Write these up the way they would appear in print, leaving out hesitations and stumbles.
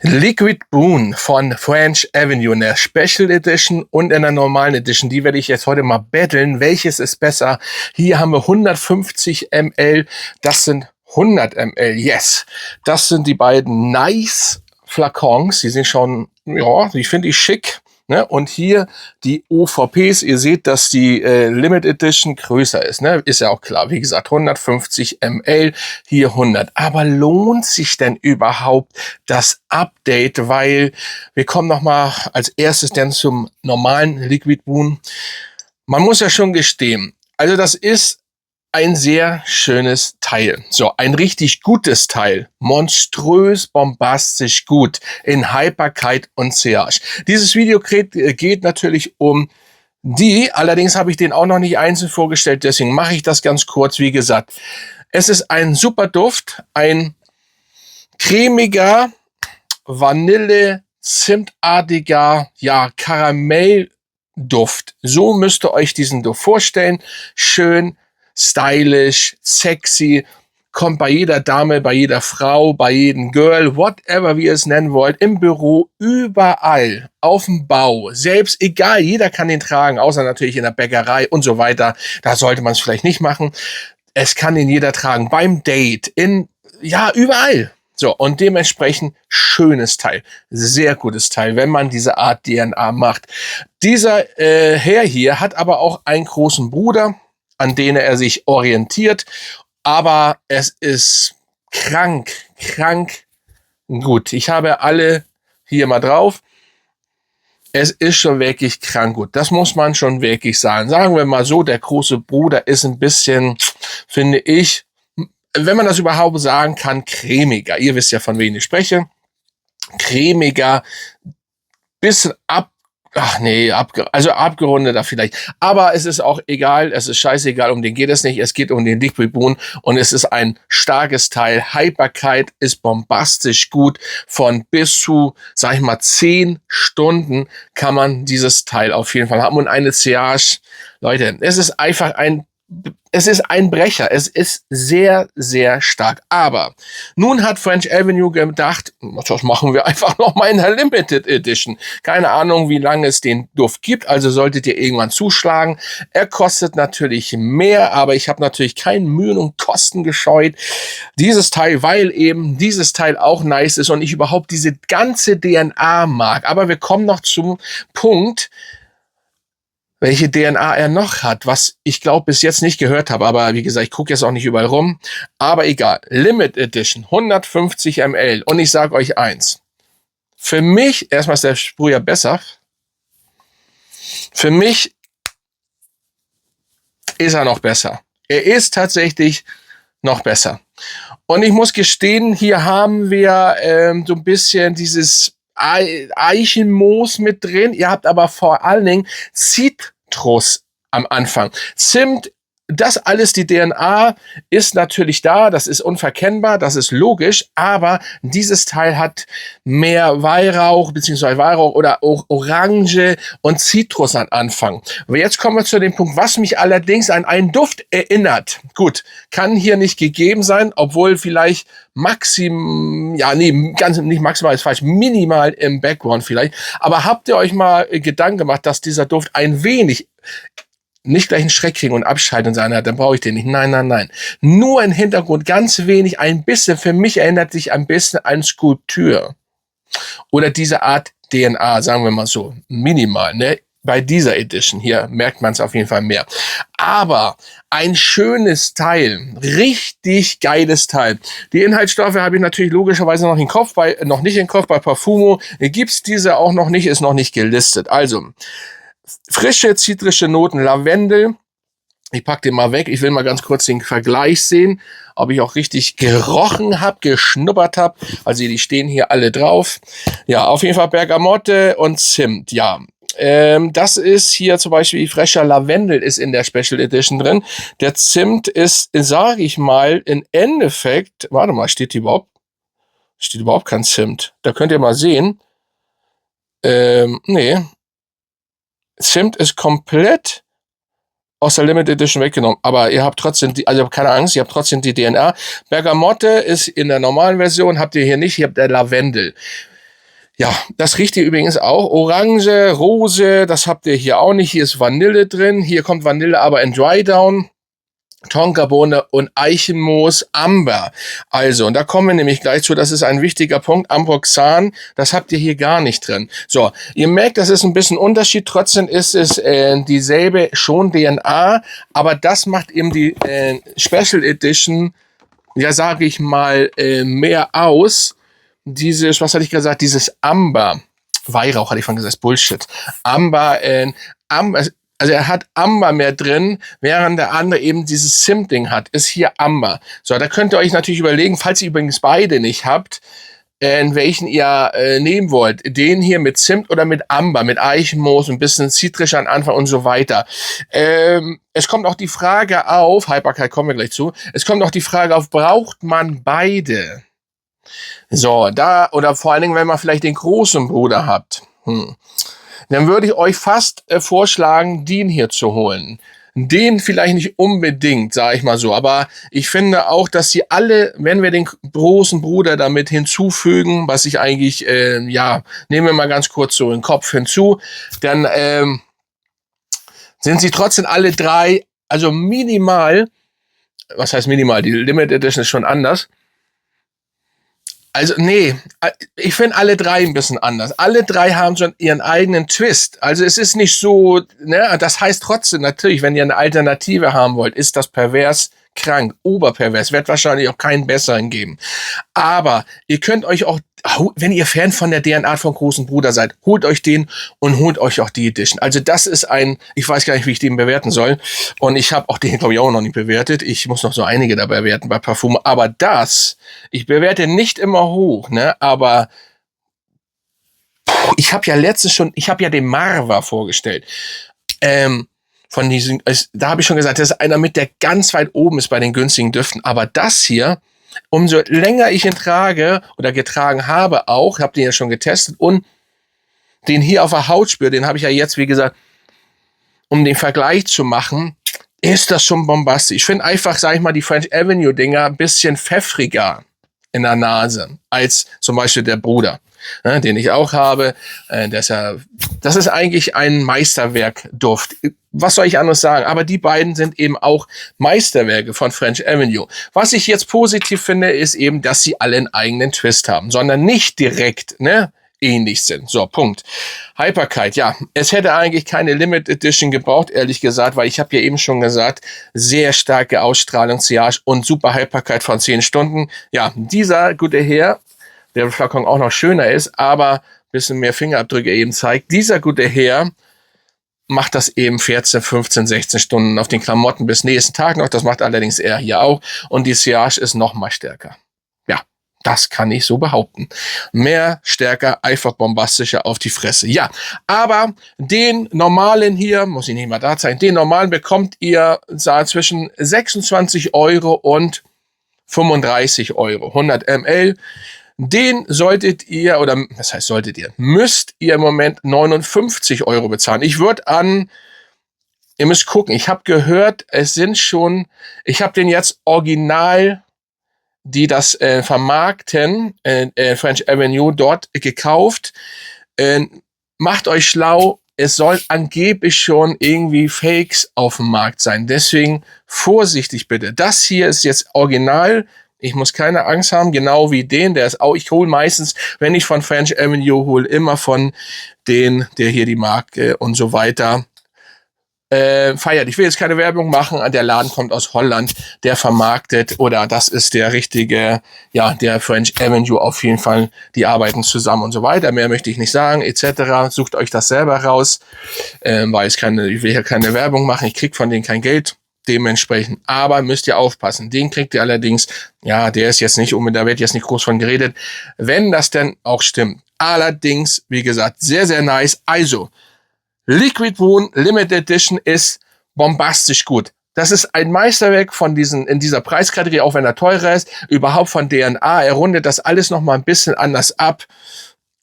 Liquid Boon von French Avenue in der Special Edition und in der normalen Edition. Die werde ich jetzt heute mal battlen. Welches ist besser? Hier haben wir 150 ml. Das sind 100 ml. Yes. Das sind die beiden Nice Flakons. Die sind schon, ja, die finde ich schick. Ne? Und hier die OVPs, ihr seht, dass die Limit Edition größer ist. Ne? Ist ja auch klar, wie gesagt, 150 ml, hier 100. Aber lohnt sich denn überhaupt das Update? Weil wir kommen nochmal als erstes dann zum normalen Liquid Boon. Man muss ja schon gestehen, also das ist ein sehr schönes Teil. So, ein richtig gutes Teil. Monströs, bombastisch gut. In Haltbarkeit und CH. Dieses Video geht natürlich um die. Allerdings habe ich den auch noch nicht einzeln vorgestellt. Deswegen mache ich das ganz kurz. Wie gesagt, es ist ein super Duft. Ein cremiger, Vanille-Zimtartiger, ja, Karamellduft. So müsst ihr euch diesen Duft vorstellen. Schön, stylisch, sexy, kommt bei jeder Dame, bei jeder Frau, bei jedem Girl, whatever wie ihr es nennen wollt, im Büro, überall, auf dem Bau, selbst egal, jeder kann den tragen, außer natürlich in der Bäckerei und so weiter. Da sollte man es vielleicht nicht machen. Es kann ihn jeder tragen, beim Date, ja, überall. So, und dementsprechend schönes Teil, sehr gutes Teil, wenn man diese Art DNA macht. Dieser Herr hier hat aber auch einen großen Bruder, an denen er sich orientiert. Aber es ist krank gut. Ich habe alle hier mal drauf. Es ist schon wirklich krank gut. Das muss man schon wirklich sagen. Sagen wir mal so, der große Bruder ist ein bisschen, finde ich, wenn man das überhaupt sagen kann, cremiger. Ihr wisst ja, von wem ich spreche. Cremiger, bisschen abgerundeter vielleicht. Aber es ist auch egal, es ist scheißegal, um den geht es nicht. Es geht um den Liquid Boon und es ist ein starkes Teil. Haltbarkeit ist bombastisch gut. Von bis zu, sag ich mal, 10 Stunden kann man dieses Teil auf jeden Fall haben. Und eine CH, Leute, es ist einfach ein Brecher. Es ist sehr, sehr stark. Aber nun hat French Avenue gedacht, das machen wir einfach noch mal in der Limited Edition. Keine Ahnung, wie lange es den Duft gibt. Also solltet ihr irgendwann zuschlagen. Er kostet natürlich mehr, aber ich habe natürlich keinen Mühen und Kosten gescheut. Dieses Teil, weil eben dieses Teil auch nice ist und ich überhaupt diese ganze DNA mag. Aber wir kommen noch zum Punkt, welche DNA er noch hat, was ich glaube bis jetzt nicht gehört habe. Aber wie gesagt, ich gucke jetzt auch nicht überall rum. Aber egal. Limit Edition, 150 ml. Und ich sage euch eins. Für mich, erstmal ist der Sprüher besser. Für mich ist er noch besser. Er ist tatsächlich noch besser. Und ich muss gestehen, hier haben wir so ein bisschen dieses Eichenmoos mit drin. Ihr habt aber vor allen Dingen Zitrus am Anfang. Zimt, das alles, die DNA ist natürlich da, das ist unverkennbar, das ist logisch, aber dieses Teil hat mehr Weihrauch, beziehungsweise Weihrauch oder auch Orange und Zitrus am Anfang. Aber jetzt kommen wir zu dem Punkt, was mich allerdings an einen Duft erinnert. Gut, kann hier nicht gegeben sein, obwohl vielleicht nicht maximal ist falsch, minimal im Background vielleicht. Aber habt ihr euch mal Gedanken gemacht, dass dieser Duft ein wenig, nicht gleich einen Schreck kriegen und abschalten und sagen, ja, dann brauche ich den nicht. Nein. Nur im Hintergrund, ganz wenig, ein bisschen. Für mich erinnert sich ein bisschen an Skulptur. Oder diese Art DNA, sagen wir mal so, minimal, ne? Bei dieser Edition hier merkt man es auf jeden Fall mehr. Aber ein schönes Teil, richtig geiles Teil. Die Inhaltsstoffe habe ich natürlich logischerweise noch noch nicht im Kopf. Bei Parfumo gibt's diese auch noch nicht, ist noch nicht gelistet. Also frische zitrische Noten, Lavendel. Ich packe den mal weg. Ich will mal ganz kurz den Vergleich sehen, ob ich auch richtig gerochen habe, geschnuppert habe. Also die stehen hier alle drauf. Ja, auf jeden Fall Bergamotte und Zimt. Ja, das ist hier zum Beispiel frischer Lavendel ist in der Special Edition drin. Der Zimt ist, sage ich mal, im Endeffekt, warte mal, steht überhaupt kein Zimt. Da könnt ihr mal sehen. Nee. Zimt ist komplett aus der Limited Edition weggenommen. Aber ihr habt trotzdem, also keine Angst, ihr habt trotzdem die DNA. Bergamotte ist in der normalen Version, habt ihr hier nicht, ihr habt der Lavendel. Ja, das riecht ihr übrigens auch. Orange, Rose, das habt ihr hier auch nicht. Hier ist Vanille drin. Hier kommt Vanille aber in Dry Down. Tonkabohne und Eichenmoos, Amber. Also, und da kommen wir nämlich gleich zu, das ist ein wichtiger Punkt, Ambroxan, das habt ihr hier gar nicht drin. So, ihr merkt, das ist ein bisschen Unterschied, trotzdem ist es dieselbe schon DNA, aber das macht eben die Special Edition, ja, sage ich mal, mehr aus. Dieses, was hatte ich gesagt, dieses Amber. Weihrauch hatte ich von gesagt, Bullshit. Amber, Amber, also er hat Amber mehr drin, während der andere eben dieses Zimt-Ding hat, ist hier Amber. So, da könnt ihr euch natürlich überlegen, falls ihr übrigens beide nicht habt, welchen ihr nehmen wollt. Den hier mit Zimt oder mit Amber, mit Eichenmoos, ein bisschen zitrisch am Anfang und so weiter. Es kommt auch die Frage auf, Haltbarkeit kommen wir gleich zu, es kommt auch die Frage auf, braucht man beide? So, da, oder vor allen Dingen, wenn man vielleicht den großen Bruder habt. Dann würde ich euch fast vorschlagen, den hier zu holen. Den vielleicht nicht unbedingt, sage ich mal so. Aber ich finde auch, dass sie alle, wenn wir den großen Bruder damit hinzufügen, was ich eigentlich, ja, nehmen wir mal ganz kurz so den Kopf hinzu, dann sind sie trotzdem alle drei, also minimal, was heißt minimal, die Limited Edition ist schon anders. Also, nee, ich finde alle drei ein bisschen anders. Alle drei haben schon ihren eigenen Twist. Also es ist nicht so, ne, das heißt trotzdem natürlich, wenn ihr eine Alternative haben wollt, ist das pervers, krank, oberpervers, wird wahrscheinlich auch keinen besseren geben. Aber ihr könnt euch auch, wenn ihr Fan von der DNA vom großen Bruder seid, holt euch den und holt euch auch die Edition. Also das ist ein, ich weiß gar nicht, wie ich den bewerten soll. Und ich habe auch den, glaube ich, auch noch nicht bewertet. Ich muss noch so einige dabei bewerten bei Parfum. Aber das, ich bewerte nicht immer hoch, ne? Aber ich habe ja letztens schon, ich habe ja den Marva vorgestellt. Von diesen, da habe ich schon gesagt, das ist einer mit, der ganz weit oben ist bei den günstigen Düften. Aber das hier, umso länger ich ihn trage oder getragen habe auch, habe den ja schon getestet und den hier auf der Haut spüre, den habe ich ja jetzt, wie gesagt, um den Vergleich zu machen, ist das schon bombastisch. Ich finde einfach, sage ich mal, die French Avenue Dinger ein bisschen pfeffriger in der Nase als zum Beispiel der Bruder, ne, den ich auch habe. Das ist eigentlich ein Meisterwerk-Duft. Was soll ich anderes sagen? Aber die beiden sind eben auch Meisterwerke von French Avenue. Was ich jetzt positiv finde, ist eben, dass sie alle einen eigenen Twist haben, sondern nicht direkt, ne, ähnlich sind. So, Punkt. Haltbarkeit, ja, es hätte eigentlich keine Limited Edition gebraucht, ehrlich gesagt, weil ich habe ja eben schon gesagt, sehr starke Ausstrahlung, Sillage und super Haltbarkeit von 10 Stunden. Ja, dieser gute Herr, der Flakon auch noch schöner ist, aber ein bisschen mehr Fingerabdrücke eben zeigt, dieser gute Herr macht das eben 14, 15, 16 Stunden auf den Klamotten bis nächsten Tag noch. Das macht allerdings er hier auch. Und die Sillage ist noch mal stärker. Ja, das kann ich so behaupten. Mehr, stärker, einfach bombastischer auf die Fresse. Ja, aber den normalen hier, muss ich nicht mal da zeigen, den normalen bekommt ihr zwischen 26 Euro und 35 Euro. 100 ml. Den solltet ihr, oder was heißt solltet ihr, müsst ihr im Moment 59 Euro bezahlen. Ich würde ihr müsst gucken, ich habe gehört, es sind schon, ich habe den jetzt original, die das vermarkten, French Avenue, dort gekauft. Macht euch schlau, es soll angeblich schon irgendwie Fakes auf dem Markt sein. Deswegen vorsichtig bitte. Das hier ist jetzt original. Ich muss keine Angst haben, genau wie den, der ist auch, ich hole meistens, wenn ich von French Avenue hole, immer von den, der hier die Marke und so weiter feiert. Ich will jetzt keine Werbung machen, der Laden kommt aus Holland, der vermarktet, oder das ist der richtige, ja, der French Avenue auf jeden Fall, die arbeiten zusammen und so weiter, mehr möchte ich nicht sagen, etc. Sucht euch das selber raus, weil ich will hier keine Werbung machen, ich krieg von denen kein Geld. Dementsprechend. Aber müsst ihr aufpassen. Den kriegt ihr allerdings, ja, der ist jetzt nicht unbedingt, da wird jetzt nicht groß von geredet, wenn das denn auch stimmt. Allerdings, wie gesagt, sehr, sehr nice. Also, Liquid Wound Limited Edition ist bombastisch gut. Das ist ein Meisterwerk von in dieser Preiskategorie, auch wenn er teurer ist. Überhaupt von DNA. Er rundet das alles nochmal ein bisschen anders ab.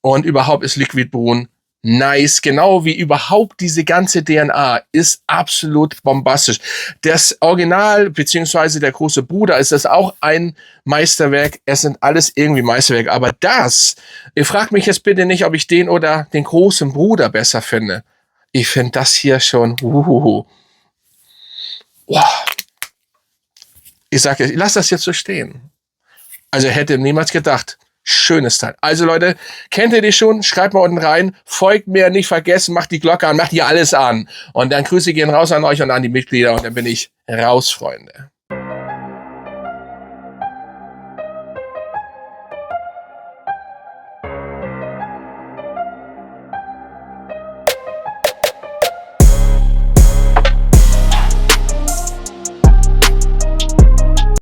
Und überhaupt ist Liquid Wound nice, genau wie überhaupt diese ganze DNA ist absolut bombastisch. Das Original beziehungsweise der große Bruder ist das auch ein Meisterwerk. Es sind alles irgendwie Meisterwerke. Aber das, ihr fragt mich jetzt bitte nicht, ob ich den oder den großen Bruder besser finde. Ich finde das hier schon. Wow. Ich sage, ich lasse das jetzt so stehen. Also hätte niemals gedacht. Schönes Teil. Also Leute, kennt ihr die schon? Schreibt mal unten rein. Folgt mir, nicht vergessen, macht die Glocke an, macht hier alles an. Und dann Grüße gehen raus an euch und an die Mitglieder und dann bin ich raus, Freunde.